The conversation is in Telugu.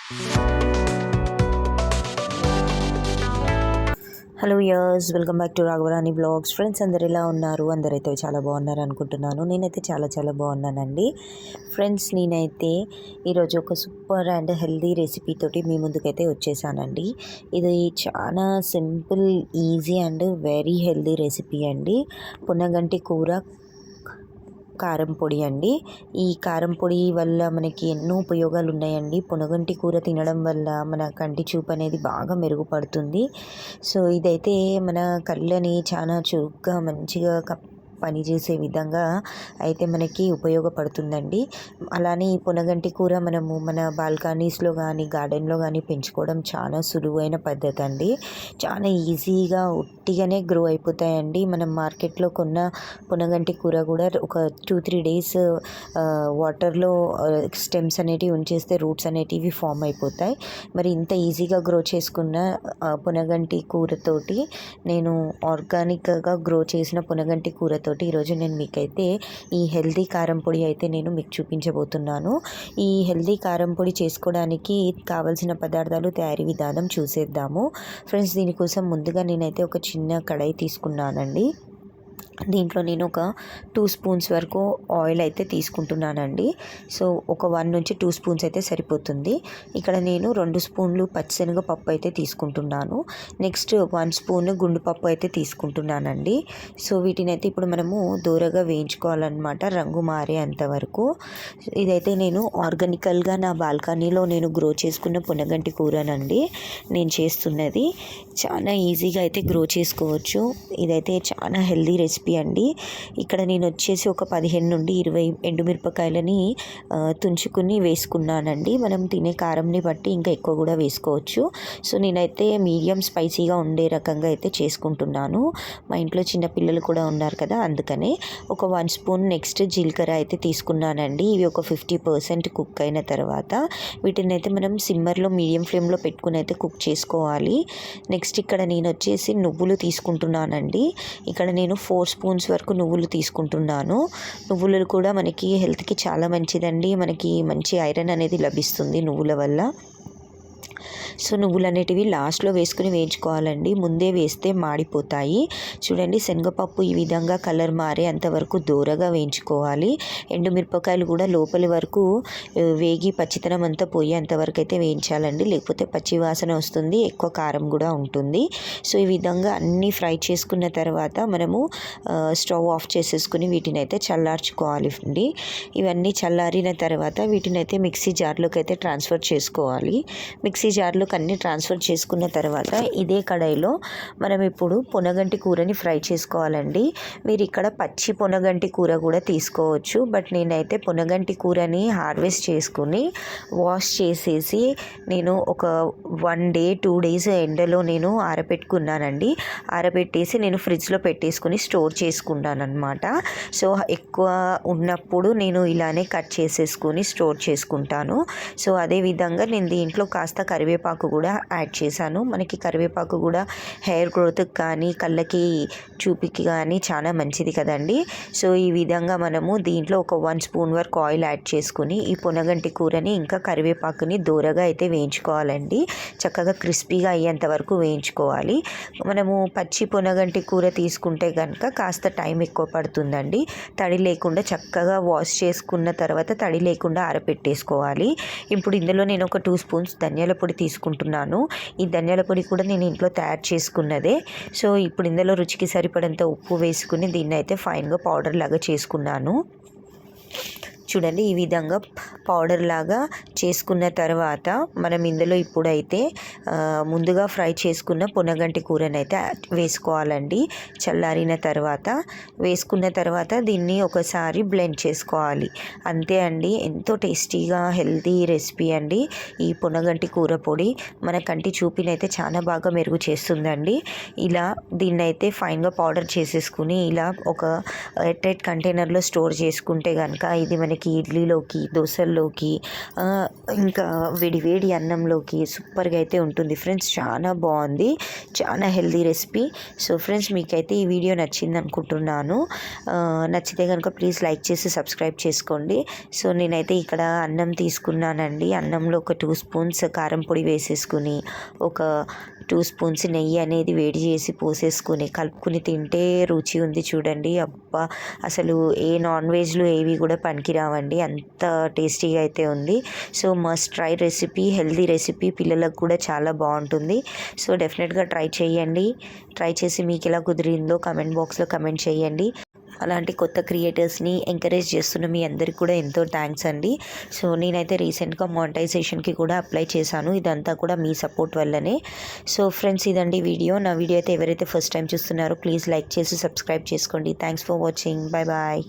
హలో యర్స్, welcome back to Raghavarani blogs. Friends అందరు ఎలా ఉన్నారు? అందరైతే చాలా బాగున్నారు అనుకుంటున్నాను. నేనైతే చాలా చాలా బాగున్నానండి. ఫ్రెండ్స్, నేనైతే ఈరోజు ఒక సూపర్ అండ్ హెల్దీ రెసిపీ తోటి మీ ముందుకైతే వచ్చేసానండి. ఇది చాలా simple, easy and very healthy recipe అండి. పునగంటి కూర కారం పొడి అండి. ఈ కారం పొడి వల్ల మనకి ఎన్నో ఉపయోగాలు ఉన్నాయండి. పునగంటి కూర తినడం వల్ల మన కంటి చూపు అనేది బాగా మెరుగుపడుతుంది. సో ఇదైతే మన కళ్ళని చాలా చురుగ్గా మంచిగా పనిచేసే విధంగా అయితే మనకి ఉపయోగపడుతుందండి. అలానే ఈ పునగంటి కూర మనము మన బాల్కనీస్లో కానీ గార్డెన్లో కానీ పెంచుకోవడం చాలా సులువైన పద్ధతి అండి. చాలా ఈజీగా ఉట్టిగానే గ్రో అయిపోతాయండి. మనం మార్కెట్లో కొన్న పునగంటి కూర కూడా ఒక 2-3 డేస్ వాటర్లో స్టెమ్స్ అనేటివి ఉంచేస్తే రూట్స్ అనేటివి ఫామ్ అయిపోతాయి. మరి ఇంత ఈజీగా గ్రో చేసుకున్న పునగంటి కూరతోటి నేను ఆర్గానిక్గా గ్రో చేసిన పునగంటి కూరతోటి ఈరోజు నేను మీకైతే ఈ హెల్దీ కారం పొడి అయితే నేను మీకు చూపించబోతున్నాను. ఈ హెల్దీ కారం పొడి చేసుకోవడానికి కావలసిన పదార్థాలు, తయారీ విధానం చూసేద్దాము. ఫ్రెండ్స్, దీనికోసం ముందుగా నేనైతే ఒక చిన్న కడాయి తీసుకున్నానండి. దీంట్లో నేను ఒక 2 స్పూన్స్ వరకు ఆయిల్ అయితే తీసుకుంటున్నానండి. సో ఒక 1 నుంచి 2 స్పూన్స్ అయితే సరిపోతుంది. ఇక్కడ నేను 2 స్పూన్లు పచ్చిశనగపప్పు అయితే తీసుకుంటున్నాను. నెక్స్ట్ 1 స్పూన్ గుండుపప్పు అయితే తీసుకుంటున్నానండి. సో వీటిని అయితే ఇప్పుడు మనము దూరగా వేయించుకోవాలన్నమాట, రంగు మారేంత వరకు. ఇదైతే నేను ఆర్గానికల్గా నా బాల్కనీలో నేను గ్రో చేసుకున్న పునగంటి కూరనండి నేను చేస్తున్నది. చాలా ఈజీగా అయితే గ్రో చేసుకోవచ్చు. ఇదైతే చాలా హెల్దీ రెసిపీ అండి. ఇక్కడ నేను వచ్చేసి ఒక 15 నుండి 20 ఎండుమిరపకాయలని తుంచుకుని వేసుకున్నానండి. మనం తినే కారంని బట్టి ఇంకా ఎక్కువ కూడా వేసుకోవచ్చు. సో నేనైతే మీడియం స్పైసీగా ఉండే రకంగా అయితే చేసుకుంటున్నాను. మా ఇంట్లో చిన్నపిల్లలు కూడా ఉన్నారు కదా, అందుకనే ఒక 1 స్పూన్ నెక్స్ట్ జీలకర్ర అయితే తీసుకున్నానండి. ఇవి ఒక 50% కుక్ అయిన తర్వాత వీటిని అయితే మనం సిమ్మర్లో మీడియం ఫ్లేమ్లో పెట్టుకుని అయితే కుక్ చేసుకోవాలి. నెక్స్ట్ ఇక్కడ నేను వచ్చేసి నువ్వులు తీసుకుంటున్నానండి. ఇక్కడ నేను 4 స్పూన్స్ వరకు నువ్వులు తీసుకుంటున్నాను. నువ్వులు కూడా మనకి హెల్త్కి చాలా మంచిదండి. మనకి మంచి ఐరన్ అనేది లభిస్తుంది నువ్వుల వల్ల. సో నువ్వులు అనేటివి లాస్ట్లో వేసుకుని వేయించుకోవాలండి. ముందే వేస్తే మాడిపోతాయి. చూడండి, శనగపప్పు ఈ విధంగా కలర్ మారే అంతవరకు దూరగా వేయించుకోవాలి. ఎండుమిరపకాయలు కూడా లోపలి వరకు వేగి పచ్చితనం అంతా పోయేంతవరకు అయితే వేయించాలండి, లేకపోతే పచ్చి వాసన వస్తుంది, ఎక్కువ కారం కూడా ఉంటుంది. సో ఈ విధంగా అన్నీ ఫ్రై చేసుకున్న తర్వాత మనము స్టవ్ ఆఫ్ చేసేసుకుని వీటిని అయితే చల్లార్చుకోవాలి అండి. ఇవన్నీ చల్లారిన తర్వాత వీటిని అయితే మిక్సీ జార్లోకి అయితే ట్రాన్స్ఫర్ చేసుకోవాలి. మిక్సీ జార్లోకి అన్నీ ట్రాన్స్ఫర్ చేసుకున్న తర్వాత ఇదే కడాయిలో మనం ఇప్పుడు పునగంటి కూరని ఫ్రై చేసుకోవాలండి. మీరు ఇక్కడ పచ్చి పునగంటి కూర కూడా తీసుకోవచ్చు. బట్ నేనైతే పునగంటి కూరని హార్వెస్ట్ చేసుకుని వాష్ చేసేసి నేను ఒక 1 డే 2 డేస్ ఎండలో నేను ఆరబెట్టుకున్నానండి. ఆరబెట్టేసి నేను ఫ్రిడ్జ్లో పెట్టేసుకుని స్టోర్ చేసుకున్నాను అనమాట. సో ఎక్కువ ఉన్నప్పుడు నేను ఇలానే కట్ చేసేసుకుని స్టోర్ చేసుకుంటాను. సో అదేవిధంగా నేను దీంట్లో కాస్త కరివేపాకు కూడా యాడ్ చేశాను. మనకి కరివేపాకు కూడా హెయిర్ గ్రోత్కి కానీ కళ్ళకి చూపుకి కానీ చాలా మంచిది కదండి. సో ఈ విధంగా మనము దీంట్లో ఒక 1 స్పూన్ వరకు ఆయిల్ యాడ్ చేసుకుని ఈ పునగంటి కూరని ఇంకా కరివేపాకుని దూరగా అయితే వేయించుకోవాలండి. చక్కగా క్రిస్పీగా అయ్యేంత వరకు వేయించుకోవాలి. మనము పచ్చి పునగంటి కూర తీసుకుంటే కనుక కాస్త టైం ఎక్కువ పడుతుందండి. తడి లేకుండా చక్కగా వాష్ చేసుకున్న తర్వాత తడి లేకుండా ఆరబెట్టేసుకోవాలి. ఇప్పుడు ఇందులో నేను ఒక 2 స్పూన్స్ ధనియాల పొడి తీసుకుంటున్నాను. ఈ ధనియాల పొడి కూడా నేను ఇంట్లో తయారు చేసుకున్నదే. సో ఇప్పుడు ఇందులో రుచికి సరిపడంత ఉప్పు వేసుకుని దీన్ని అయితే ఫైన్గా పౌడర్ లాగా చేసుకున్నాను. చూడండి, ఈ విధంగా పౌడర్ లాగా చేసుకున్న తర్వాత మనం ఇందులో ఇప్పుడైతే ముందుగా ఫ్రై చేసుకున్న పునగంటి కూరని అయితే వేసుకోవాలండి. చల్లారిన తర్వాత వేసుకున్న తర్వాత దీన్ని ఒకసారి బ్లెండ్ చేసుకోవాలి. అంతే అండి, ఎంతో టేస్టీగా హెల్తీ రెసిపీ అండి ఈ పునగంటి కూర పొడి. మన కంటి చూపునైతే చాలా బాగా మెరుగు చేస్తుందండి. ఇలా దీన్ని అయితే ఫైన్గా పౌడర్ చేసేసుకుని ఇలా ఒక ఎయిర్ టైట్ కంటైనర్లో స్టోర్ చేసుకుంటే కనుక ఇది మనకి మనకి ఇడ్లీలోకి, దోశల్లోకి, ఇంకా వేడి వేడి అన్నంలోకి సూపర్గా అయితే ఉంటుంది ఫ్రెండ్స్. చాలా బాగుంది, చాలా హెల్దీ రెసిపీ. సో ఫ్రెండ్స్, మీకైతే ఈ వీడియో నచ్చింది అనుకుంటున్నాను. నచ్చితే కనుక ప్లీజ్ లైక్ చేసి సబ్స్క్రైబ్ చేసుకోండి. సో నేనైతే ఇక్కడ అన్నం తీసుకున్నానండి. అన్నంలో ఒక 2 స్పూన్స్ కారం పొడి వేసేసుకుని, ఒక 2 స్పూన్స్ నెయ్యి అనేది వేడి చేసి పోసేసుకుని కలుపుకుని తింటే రుచి ఉంది చూడండి. అబ్బా, అసలు ఏ నాన్ వెజ్లు ఏవి కూడా పనికిరావండి, అంత టేస్టీగా అయితే ఉంది. So must try recipe, healthy recipe, పిల్లలకు కూడా చాలా బాగుంటుంది. సో డెఫినెట్గా ట్రై చేయండి. ట్రై చేసి మీకు ఎలా కుదిరిందో కమెంట్ బాక్స్లో కమెంట్ చేయండి. అలాంటి కొత్త క్రియేటర్స్ని ఎంకరేజ్ చేస్తున్న మీ అందరికీ కూడా ఎంతో థ్యాంక్స్ అండి. సో నేనైతే రీసెంట్గా మానిటైజేషన్కి కూడా అప్లై చేశాను. ఇదంతా కూడా మీ సపోర్ట్ వల్లనే. సో ఫ్రెండ్స్, ఇదండి వీడియో. నా వీడియో అయితే ఎవరైతే ఫస్ట్ టైం చూస్తున్నారో ప్లీజ్ లైక్ చేసి సబ్స్క్రైబ్ చేసుకోండి. Thanks for watching. Bye bye.